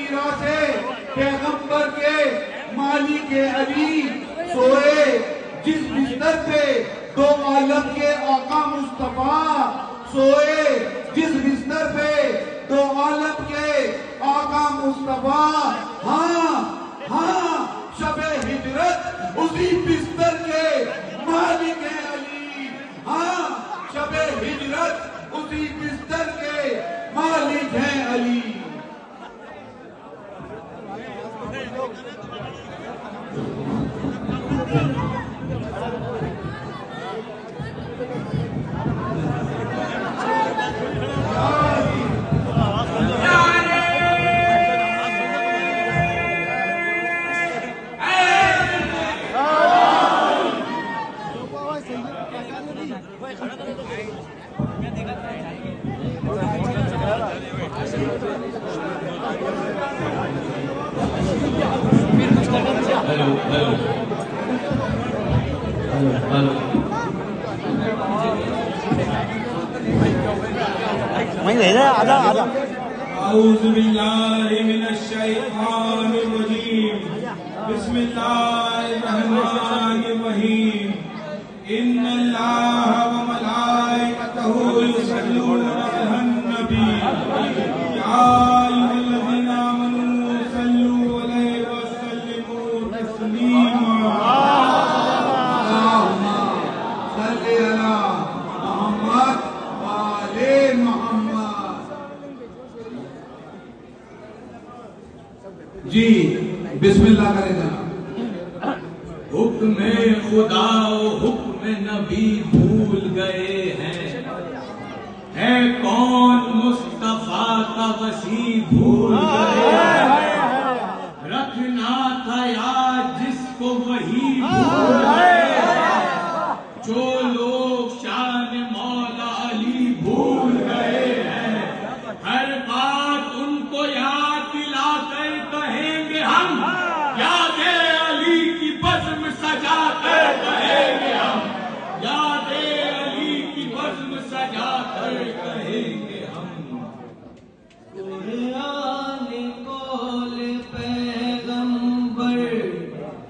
مغیرہ سے پیغمبر کے مالک علی سوئے جس بستر پہ دو عالم کے آقا مصطفیٰ سوئے جس بستر پہ دو عالم کے آقا مصطفیٰ ہاں ہاں شب ہجرت اسی بستر کے مالک علی ہاں شب ہجرت اسی بستر کے مالک ہیں علی اعوذ باللہ من الشیطان الرجیم بسم اللہ الرحمن الرحیم ان اللہ وملائکتہ یصلون علی النبی یا ایھا الذین آمنوا صلوا علیہ وسلموا تسلیما اللہم صلی علی محمد وآل محمد جی بسم اللہ کرے جناب حکم خدا و حکم نبی بھول گئے ہیں ہے کون مصطفیٰ کا وسیع بھول گئے ہیں رکھنا تھا یاد جس کو وہی بھول گئے ہیں جو لوگ شان مولا علی بھول گئے ہیں ہر بات ان کو یاد دلا کر کہیں گے ہم یاد علی کی بزم سجا کر کہیں گے ہم یاد علی کی بزم سجا کر کہیں گے ہم قرآن قول پیغمبر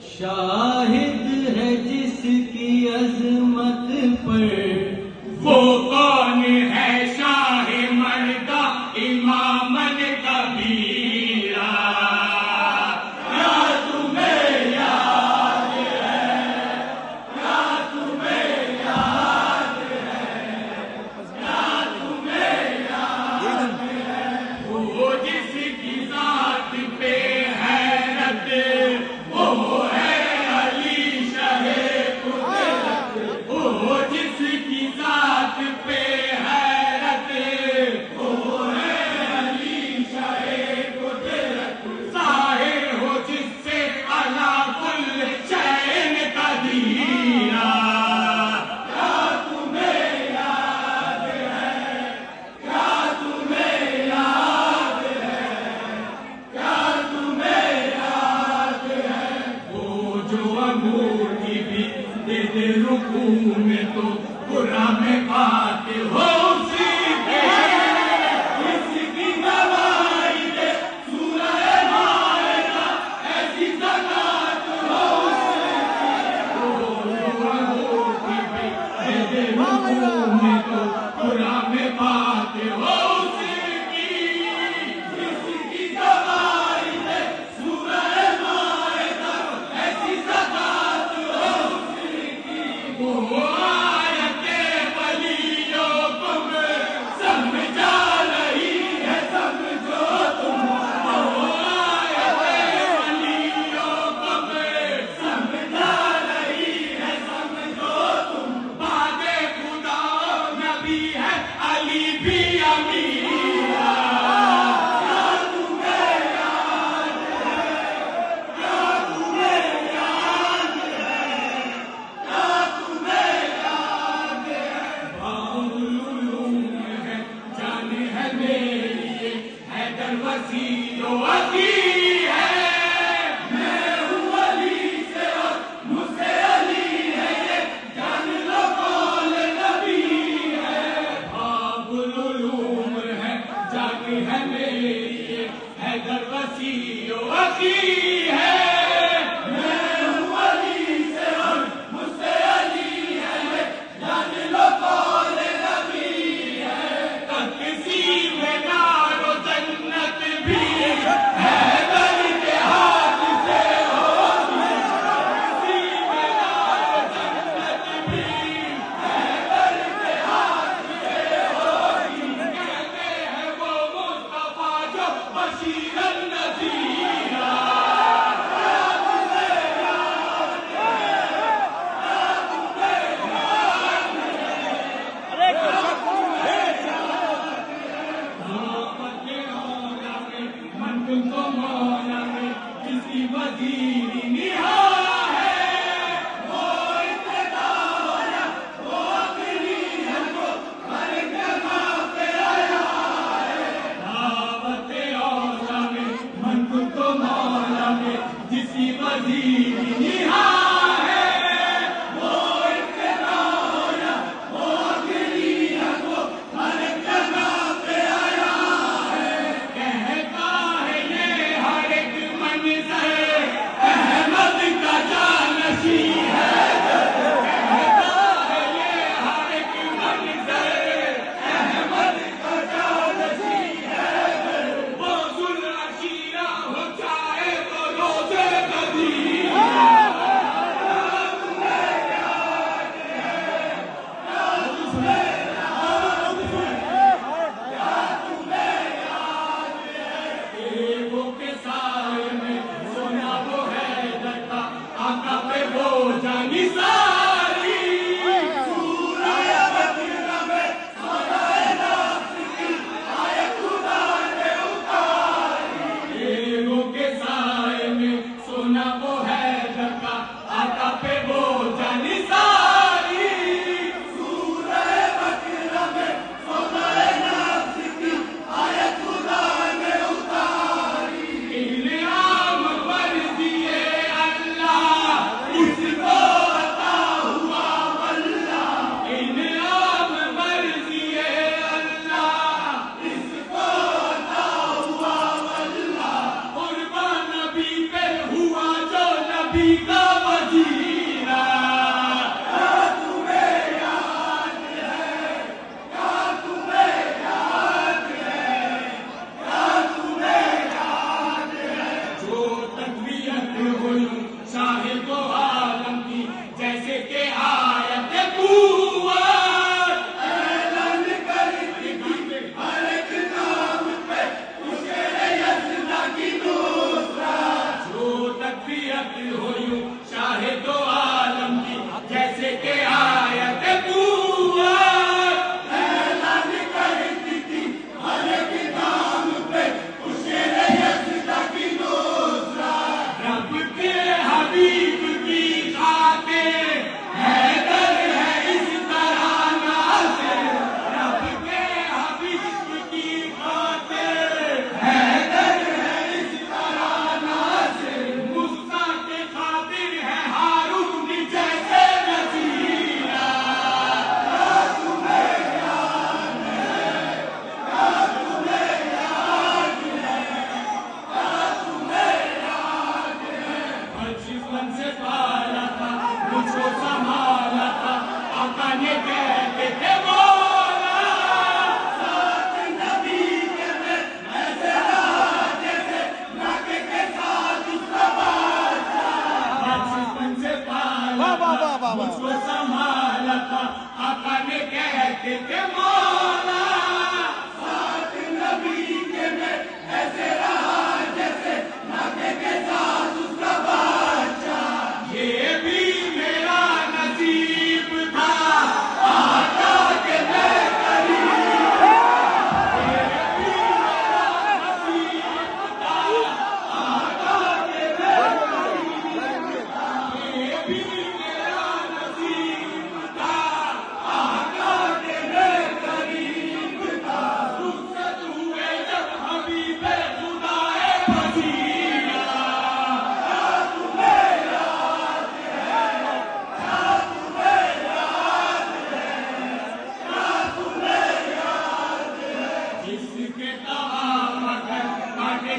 شاہد ہے جس کی عظمت پر وہ کون ہے شاہ مردہ امامن کبیرہ کیا تمہیں یاد ہے کیا تمہیں یاد ہے کیا تمہیں یاد ہے وہ جس کی ذات پہ حیرت وہ ہے علی شاہ قدرت وہ جس کی ذات پہ حیرت وہ ہے علی شاہ قدرت ظاہر ہو جس سے علا کل شیء قدیرہ کیا تمہیں یاد ہے کیا تمہیں یاد ہے کیا تمہیں یاد ہے وہ جو انگوٹھی بھی دے دے رکوع میں تو قرآن میں پاتے ہو اسی کے اس کی گواہی دے سورہ مائدہ ایسی زکات ہو اسی کی وہ جو انگوٹھی بھی دے دے رکوع میں تو قرآن میں پاتے ہو اسی کی اس کی گواہی دے سورہ مائدہ ایسی زکات ہو اسی کی وہ آیت ولیوں تم سمجھا رہی ہے سمجھو تم وہ آیت ولیوں تم سمجھا رہی ہے سمجھو تم بعد خدا نبی ہے علی بھی امیرہ کیا تمہیں یاد ہے کیا تمہیں یاد ہے کیا تمہیں یاد ہے باالعلوم ہے جان ہے میری حیدر وسیع و عطی ہے میں ہوں علی سے اور مجھ سے علی ہے یہ جان لو قول نبی ہے باالعلوم ہے جان ہے میری حیدر وسیع و وسیع ہے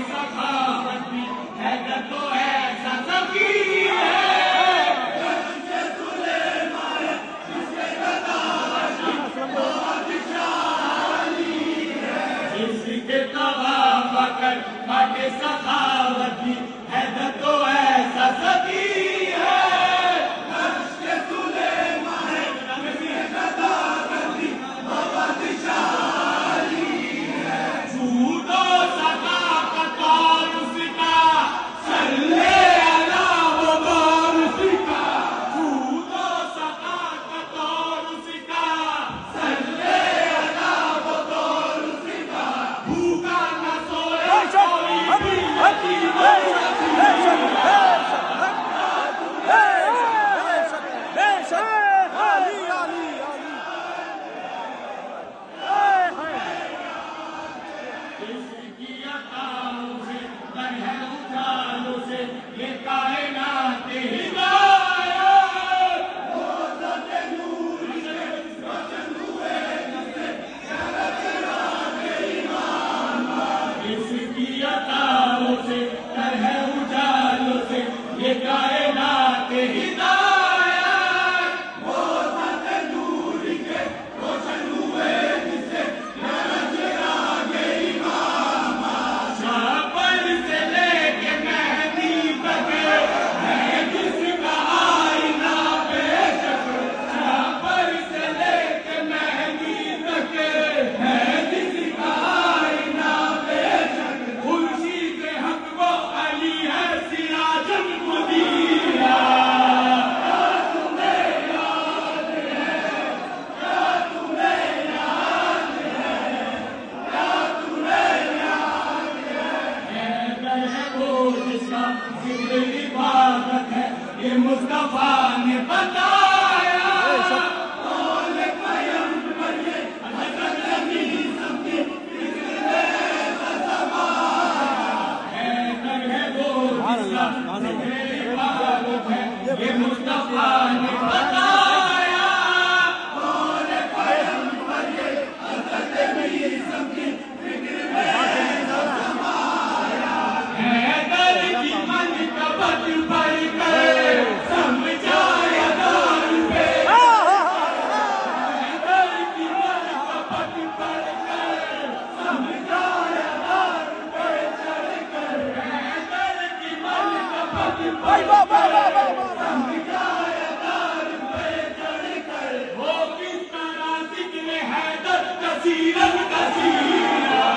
سخاوت بھی حیدر تو ایسا سخی ہے باٹے سخاوت بھی حیدر تو ایسا سخی ہے نقش سلیمان صداقت بھی بادشاہی ہے جود و صداقت اور اس کا صلی علی وہ دور اس کا جود و صداقت اور اس کا صلی علی وہ دور اس کا بھوکا نہ سوئے مصطفیٰ نے بتایا قول پیغمبر یہ حضرت نبی سب کی حیدر ہے وہ جس کا ذکر عبادت ہے یہ مصطفیٰ نے بتایا قول پیغمبر یہ حضرت نبی سب کی فکر میں سمایا حیدر کی منقبت پڑھ کر سمجھایا دار پہ حیدر کی منقبت پڑھ کر سمجھایا دار پہ چڑھ کر حیدر کی منقبت پڑھ کر سمجھایا دار پہ چڑھ کر وہ کس طرح ذکر حیدر کثیرن کثیرا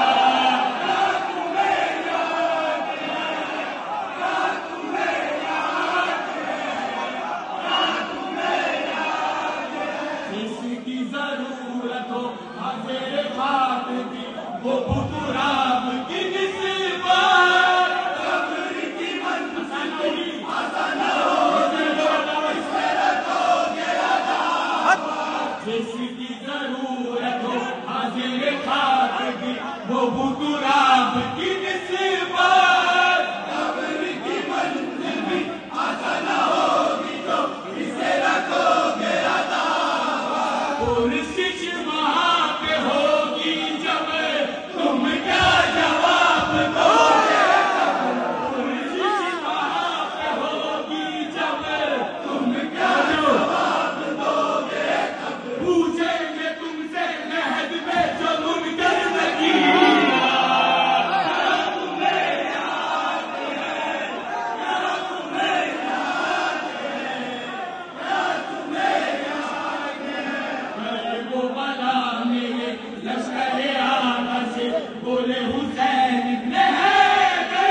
وہ بطراب کی نسبت قبر کی منزل حسن ہو جس کی ضرورت ہو حاضر خاک کی وہ بطراب کی نسبت قبر کی منزل بھی حسن ہوگی تو اسے رکھو گے عطا پرسش وہاں پہ ہوگی جب تم کیا جواب دو گے پرسش وہاں پہ ہوگی جب تم کیا جواب دو گے پوچھیں گے تم سے مہد میں جو منکر نکیر بولے حسین ابن حیدر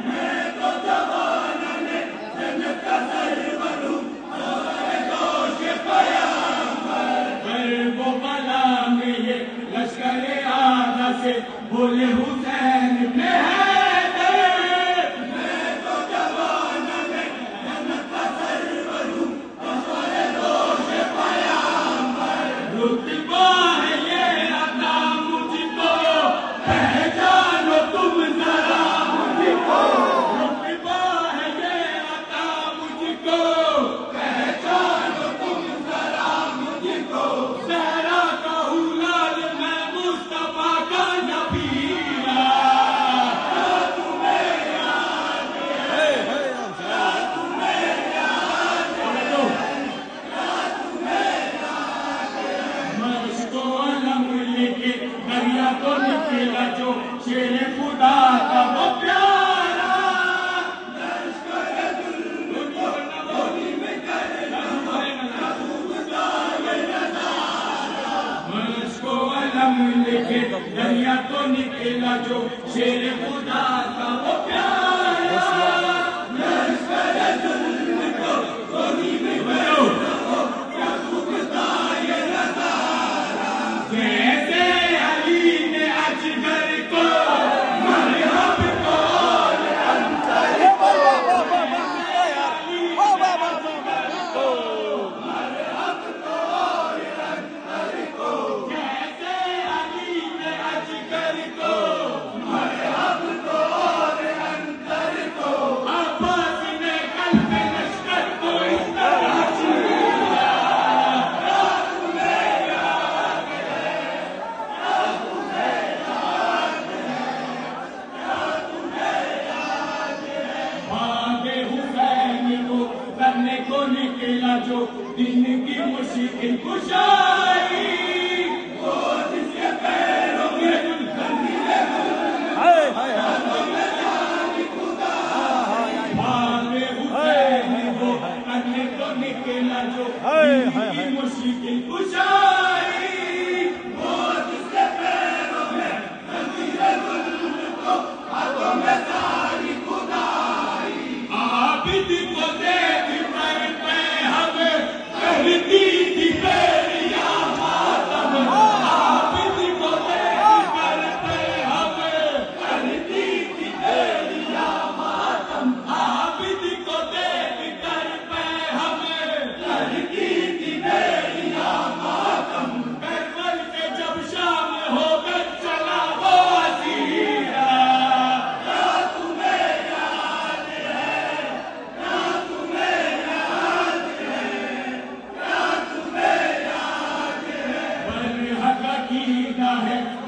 میں تو جوانان جنت کا سرور ہوں اور دوش پیامبر وہ بلا میں یہ لشکر آدھا سے بولے حسین ابن حیدر میں تو جوانان جنت کا سرور ہوں اور دوش پیامبر رتبہ ہے یہ عطا مجھ کو پہچانو تم ذرا مجھ کو رتبہ ہے یہ عطا مجھ کو پہچانو تم ذرا مجھ کو زہرا کا حلال میں مصطفیٰ کا نبی نکلا جو شیر خدا کا وہ پیارا لکھے دریا تو نکلا جو شیر خدا کا وہ پیارا جیسے علی نے اجگر کو مرحب نکلا جو دن کی مشکل کشائی وہ جس کے پیروں میں وہ کرنے کو نکلا جو دن کی مشکل کشائی وہ جس کے پیروں میں ہاتھوں میں ساری خدائی عابد کو دیکھ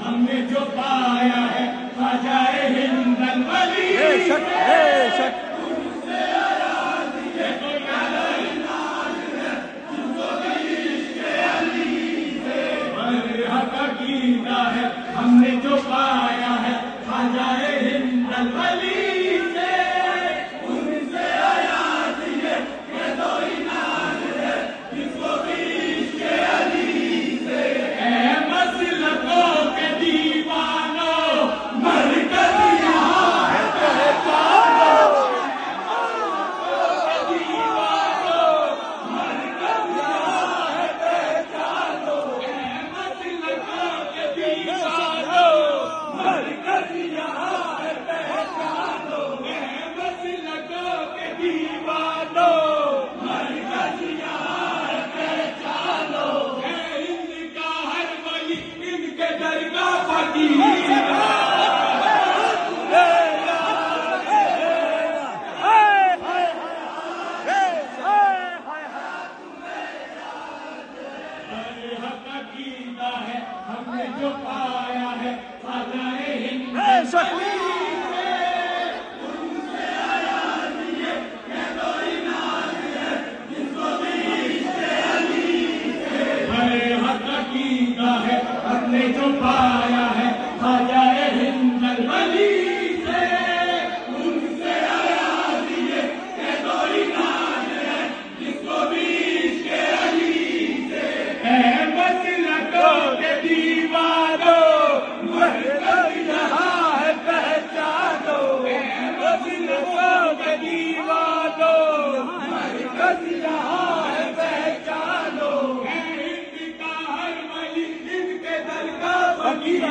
ہم نے جو پایا ہے خواجہ ہند الولی ہے ہم نے جو پایا ہے خواجہ ہند الولی سے ان سے آیات یہ تو انعام ہے جس کو عشق علی سے اے مسلکوں کے دیوانوں مرکز یہاں ہے پہچانو ہم نے جو پایا ہے خواجہ ہند ان سے آیات یہ تو انعام ہے جس کو عشق علی سے بڑے حق عقیدہ ہے ہم نے جو پایا ہے خواجہ ہند الولی سے ان سے آیات یہ تو انعام ہے جس کو عشق علی سے اے دیوانو مرکز یہاں ہے پہچانو مسلکوں کے دیوانو مرکز یہاں ہے پہچانو ہند کا ہر ولی ان کے در کا فقیر